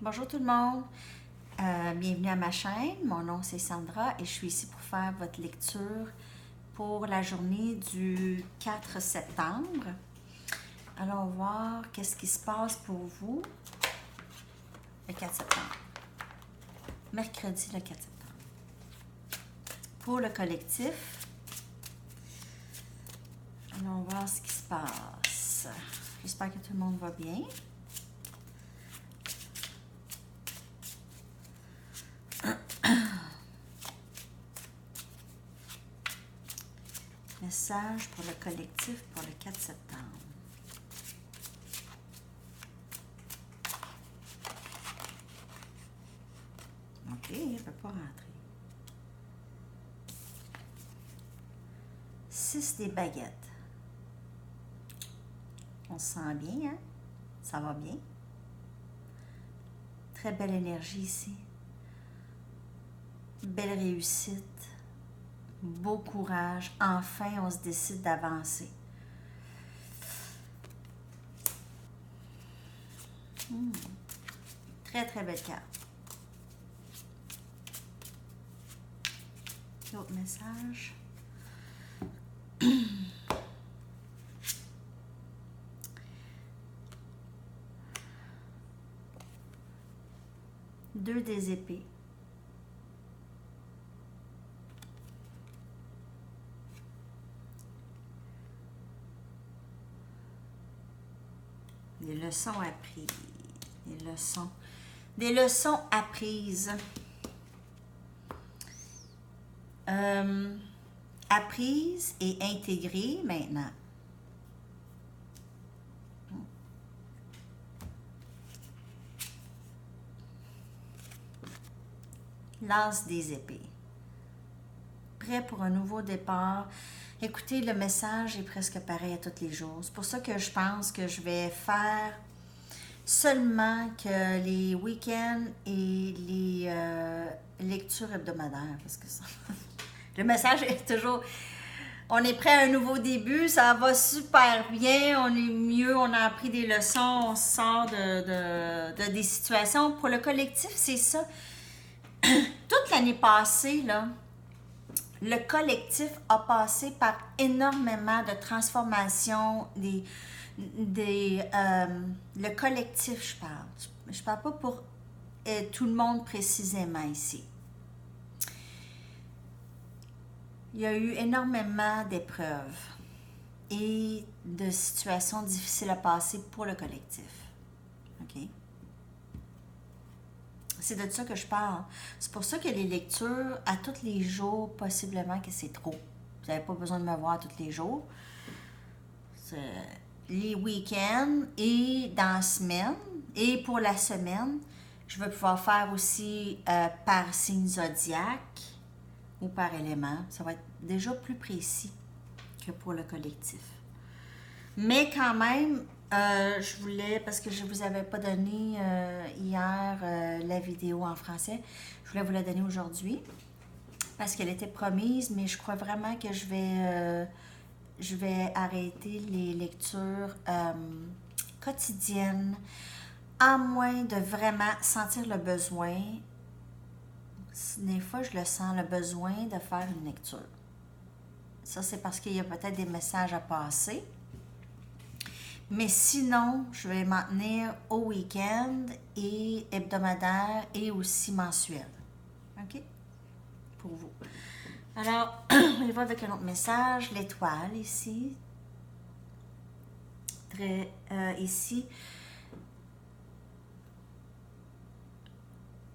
Bonjour tout le monde, bienvenue à ma chaîne. Mon nom c'est Sandra et je suis ici pour faire votre lecture pour la journée du 4 septembre. Allons voir qu'est-ce qui se passe pour vous le 4 septembre. Mercredi le 4 septembre. Pour le collectif, allons voir ce qui se passe. J'espère que tout le monde va bien. Message pour le collectif pour le 4 septembre. OK, elle ne peut pas rentrer. 6 des baguettes. On se sent bien, hein? Ça va bien. Très belle énergie ici. Belle réussite. Beau courage. Enfin, on se décide d'avancer. Très, très belle carte. L'autre message. Deux des épées. Des leçons apprises. Des leçons apprises. Apprises et intégrées maintenant. L'as des épées. Prêt pour un nouveau départ. Écoutez, le message est presque pareil à tous les jours. C'est pour ça que je pense que je vais faire seulement que les week-ends et les lectures hebdomadaires. Parce que ça, le message est toujours... On est prêt à un nouveau début, ça va super bien, on est mieux, on a appris des leçons, on sort de des situations. Pour le collectif, c'est ça. Toute l'année passée, là, le collectif a passé par énormément de transformations, le collectif, je parle. Je parle pas pour tout le monde précisément ici. Il y a eu énormément d'épreuves et de situations difficiles à passer pour le collectif. OK? C'est de ça que je parle. C'est pour ça que les lectures à tous les jours, possiblement que c'est trop. Vous n'avez pas besoin de me voir tous les jours. Les week-ends et dans la semaine. Et pour la semaine, je vais pouvoir faire aussi par signe zodiaque ou par élément. Ça va être déjà plus précis que pour le collectif. Mais quand même, je voulais, parce que je ne vous avais pas donné hier la vidéo en français, je voulais vous la donner aujourd'hui parce qu'elle était promise, mais je crois vraiment que je vais arrêter les lectures quotidiennes, à moins de vraiment sentir le besoin. Des fois, je le sens, le besoin de faire une lecture. Ça, c'est parce qu'il y a peut-être des messages à passer. Mais sinon, je vais m'en tenir au week-end et hebdomadaire et aussi mensuel. OK? Pour vous. Alors, on y va avec un autre message. L'étoile ici. Ici.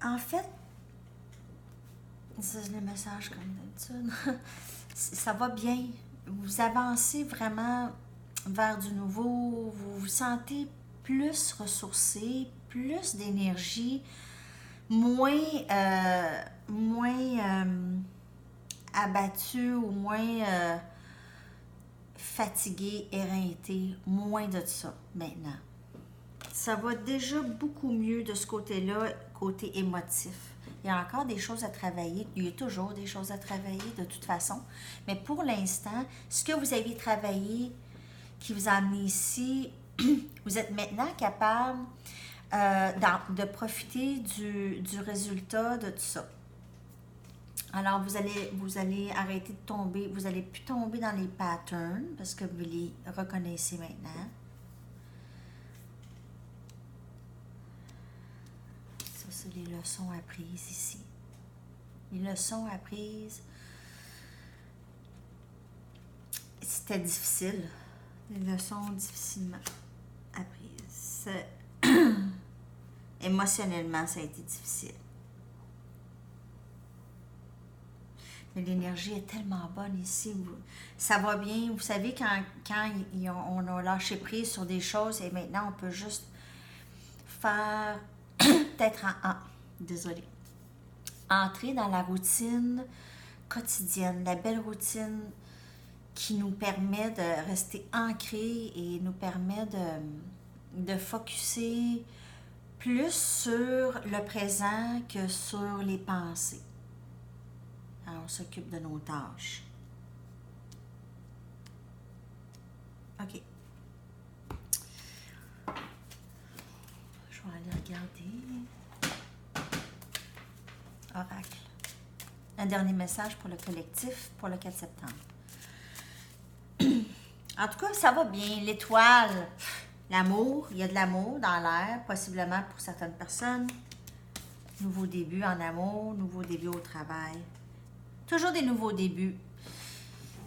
En fait, c'est le message comme d'habitude. Ça va bien. Vous avancez vraiment vers du nouveau. Vous vous sentez plus ressourcé, plus d'énergie, moins abattu ou moins fatigué, éreinté, moins de ça maintenant. Ça va déjà beaucoup mieux de ce côté-là, côté émotif. Il y a encore des choses à travailler. Il y a toujours des choses à travailler de toute façon. Mais pour l'instant, ce que vous avez travaillé qui vous a amené ici, vous êtes maintenant capable de profiter du résultat de tout ça. Alors, vous allez arrêter de tomber, vous n'allez plus tomber dans les patterns parce que vous les reconnaissez maintenant. Ça, c'est les leçons apprises ici. Les leçons apprises, c'était difficile. Les leçons difficilement apprises. Émotionnellement, ça a été difficile. Mais l'énergie est tellement bonne ici. Ça va bien. Vous savez, quand on a lâché prise sur des choses et maintenant on peut juste faire peut-être désolée. Entrer dans la routine quotidienne, la belle routine qui nous permet de rester ancrés et nous permet de focusser plus sur le présent que sur les pensées. Alors, on s'occupe de nos tâches. OK. Je vais aller regarder. Oracle. Un dernier message pour le collectif pour le 4 septembre. En tout cas, ça va bien. L'étoile, l'amour, il y a de l'amour dans l'air, possiblement pour certaines personnes. Nouveau début en amour, nouveau début au travail. Toujours des nouveaux débuts.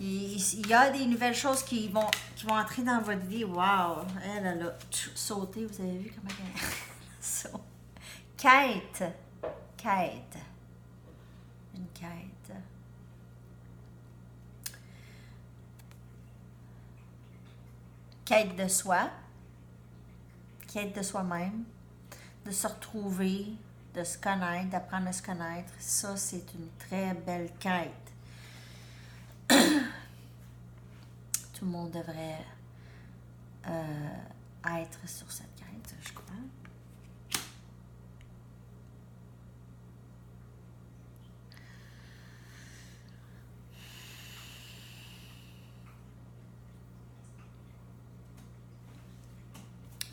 Il y a des nouvelles choses qui vont entrer dans votre vie. Wow! Elle a sauté. Vous avez vu comment elle a sauté? Quête. Quête. Une quête. Quête de soi. Quête de soi-même. De se retrouver, de se connaître, d'apprendre à se connaître. Ça, c'est une très belle quête. Tout le monde devrait être sur cette quête, je crois.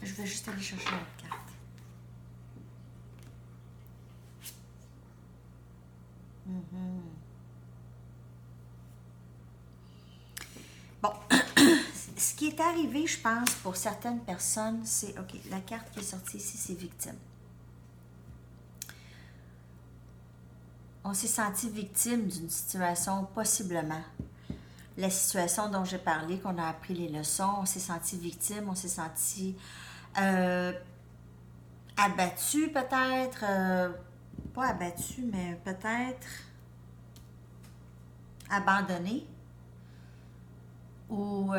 Je vais juste aller chercher l'autre carte. Bon, ce qui est arrivé, je pense, pour certaines personnes, c'est, OK, la carte qui est sortie ici, c'est victime. On s'est senti victime d'une situation, possiblement. La situation dont j'ai parlé, qu'on a appris les leçons, on s'est senti victime, on s'est senti abattu peut-être, pas abattu, mais peut-être abandonné ou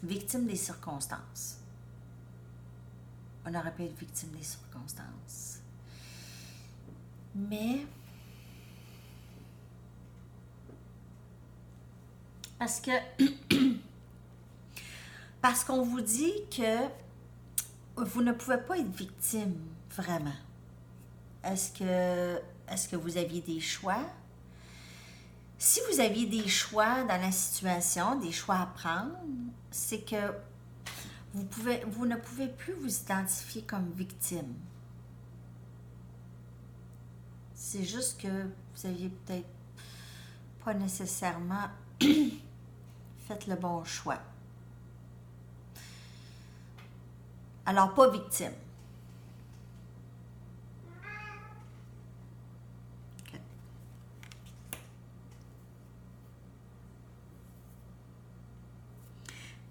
victime des circonstances. On aurait pu être victime des circonstances. Mais parce qu'on vous dit que vous ne pouvez pas être victime, vraiment. Est-ce que vous aviez des choix? Si vous aviez des choix dans la situation, des choix à prendre, c'est que vous ne pouvez plus vous identifier comme victime. C'est juste que vous aviez peut-être pas nécessairement fait le bon choix. Alors, pas victime. Okay.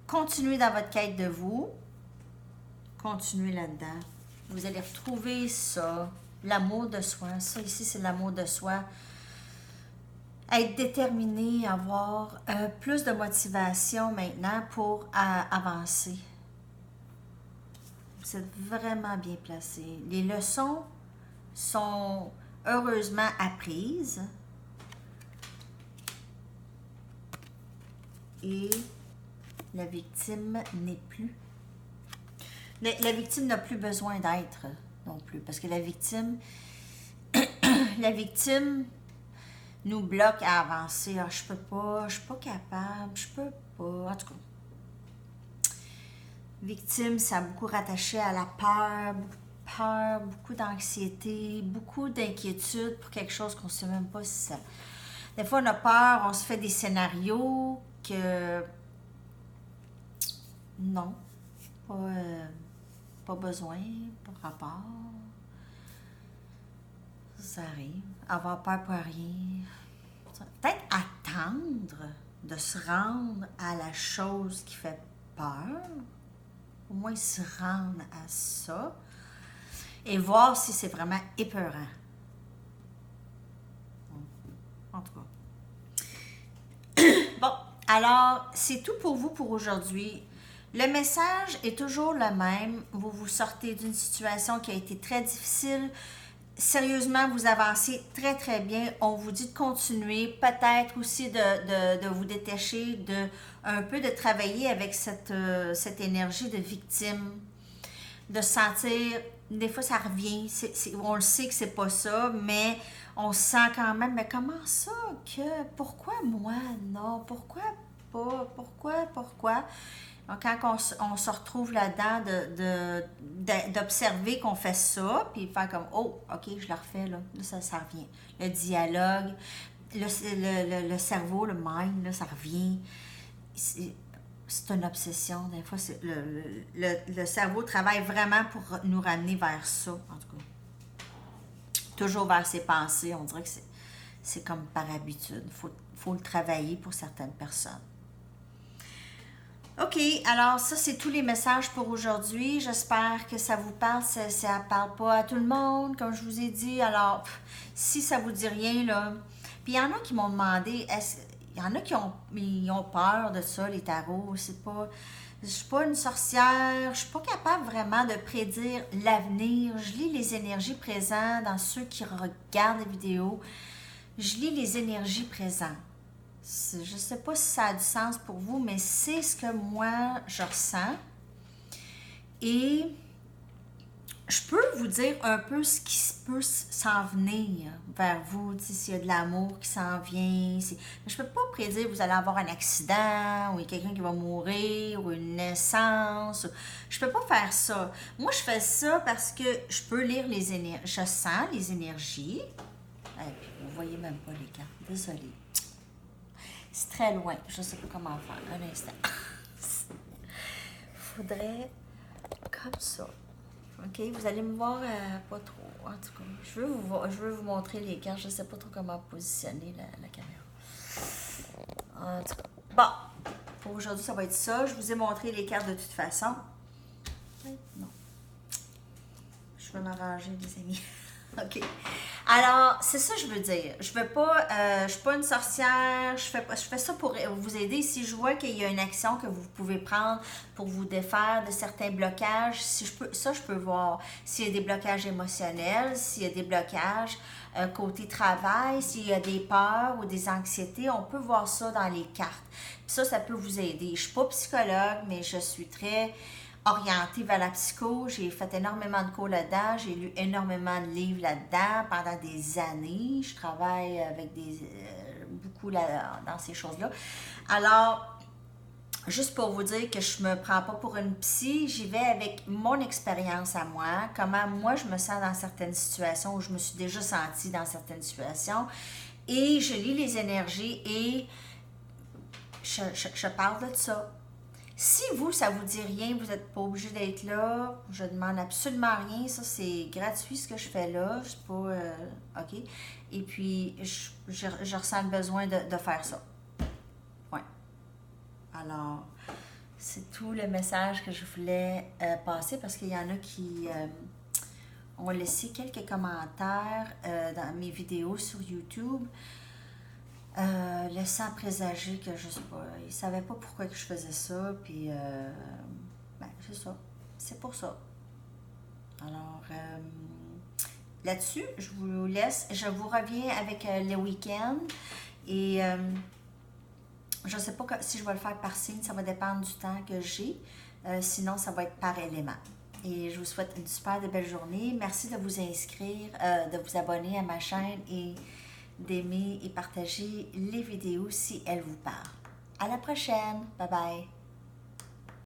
Continuez dans votre quête de vous. Continuez là-dedans. Vous allez retrouver ça, l'amour de soi. Ça ici, c'est l'amour de soi. Être déterminé, avoir plus de motivation maintenant pour avancer. Vous êtes vraiment bien placé. Les leçons sont heureusement apprises. Et la victime n'est plus. La victime n'a plus besoin d'être non plus. Parce que la victime nous bloque à avancer. Ah, je peux pas, je suis pas capable, je peux pas. En tout cas, Victime, ça a beaucoup rattaché à la peur, beaucoup de peur, beaucoup d'anxiété, beaucoup d'inquiétude pour quelque chose qu'on ne sait même pas si ça... Des fois, on a peur, on se fait des scénarios que... Non, pas, pas besoin, pas rapport. Ça arrive. Avoir peur pour rien. Peut-être attendre de se rendre à la chose qui fait peur. Au moins se rendre à ça. Et voir si c'est vraiment épeurant. En tout cas. Bon, alors, c'est tout pour vous pour aujourd'hui. Le message est toujours le même. Vous vous sortez d'une situation qui a été très difficile. Sérieusement, vous avancez très, très bien. On vous dit de continuer, peut-être aussi de vous détacher, un peu de travailler avec cette énergie de victime, de sentir, des fois ça revient, on le sait que c'est pas ça, mais on se sent quand même, mais comment ça pourquoi moi, non, pourquoi pas, pourquoi? Donc, quand on se retrouve là-dedans, d'observer qu'on fait ça, puis faire comme, oh, ok, je le refais, là ça revient. Le dialogue, le cerveau, le mind, là, ça revient. C'est une obsession. Des fois, le cerveau travaille vraiment pour nous ramener vers ça, en tout cas. Toujours vers ses pensées. On dirait que c'est comme par habitude. Faut le travailler pour certaines personnes. OK, alors ça, c'est tous les messages pour aujourd'hui. J'espère que ça vous parle. Ça ne parle pas à tout le monde, comme je vous ai dit. Alors, si ça vous dit rien, là... Puis il y en a qui m'ont demandé, il y en a qui ont peur de ça, les tarots. C'est pas... Je suis pas une sorcière. Je suis pas capable vraiment de prédire l'avenir. Je lis les énergies présentes dans ceux qui regardent les vidéos. Je lis les énergies présentes. Je ne sais pas si ça a du sens pour vous, mais c'est ce que moi, je ressens. Et je peux vous dire un peu ce qui peut s'en venir vers vous, s'il y a de l'amour qui s'en vient. Je ne peux pas prédire que vous allez avoir un accident, ou il y a quelqu'un qui va mourir, ou une naissance. Je ne peux pas faire ça. Moi, je fais ça parce que je peux lire les énergies. Je sens les énergies. Et puis, vous ne voyez même pas les cartes. Désolée. C'est très loin. Je ne sais pas comment faire. Un instant. Faudrait comme ça. OK? Vous allez me voir pas trop. En tout cas, je veux vous montrer les cartes. Je ne sais pas trop comment positionner la caméra. En tout cas. Bon. Pour aujourd'hui, ça va être ça. Je vous ai montré les cartes de toute façon. Non. Je vais m'arranger, les amis. OK. Alors, c'est ça que je veux dire. Je suis pas une sorcière, je fais ça pour vous aider. Si je vois qu'il y a une action que vous pouvez prendre pour vous défaire de certains blocages, je peux voir s'il y a des blocages émotionnels, s'il y a des blocages côté travail, s'il y a des peurs ou des anxiétés, on peut voir ça dans les cartes. Puis ça peut vous aider. Je suis pas psychologue, mais je suis très orientée vers la psycho. J'ai fait énormément de cours là-dedans. J'ai lu énormément de livres là-dedans pendant des années. Je travaille avec beaucoup dans ces choses-là. Alors, juste pour vous dire que je me prends pas pour une psy, j'y vais avec mon expérience à moi, comment moi je me sens dans certaines situations, où je me suis déjà sentie dans certaines situations. Et je lis les énergies et je parle de ça. Si vous, ça vous dit rien, vous n'êtes pas obligé d'être là, je demande absolument rien, ça c'est gratuit ce que je fais là, je suis pas, OK. Et puis, je ressens le besoin de faire ça. Ouais. Alors, c'est tout le message que je voulais passer parce qu'il y en a qui ont laissé quelques commentaires dans mes vidéos sur YouTube. Laissant présager que je sais pas, ils savaient pas pourquoi que je faisais ça, puis c'est ça, c'est pour ça. Alors là-dessus, je vous laisse, je vous reviens avec le week-end et je sais pas si je vais le faire par signe, ça va dépendre du temps que j'ai, sinon ça va être par élément. Et je vous souhaite une super belle journée. Merci de vous inscrire, de vous abonner à ma chaîne et d'aimer et partager les vidéos si elles vous parlent. À la prochaine. Bye bye.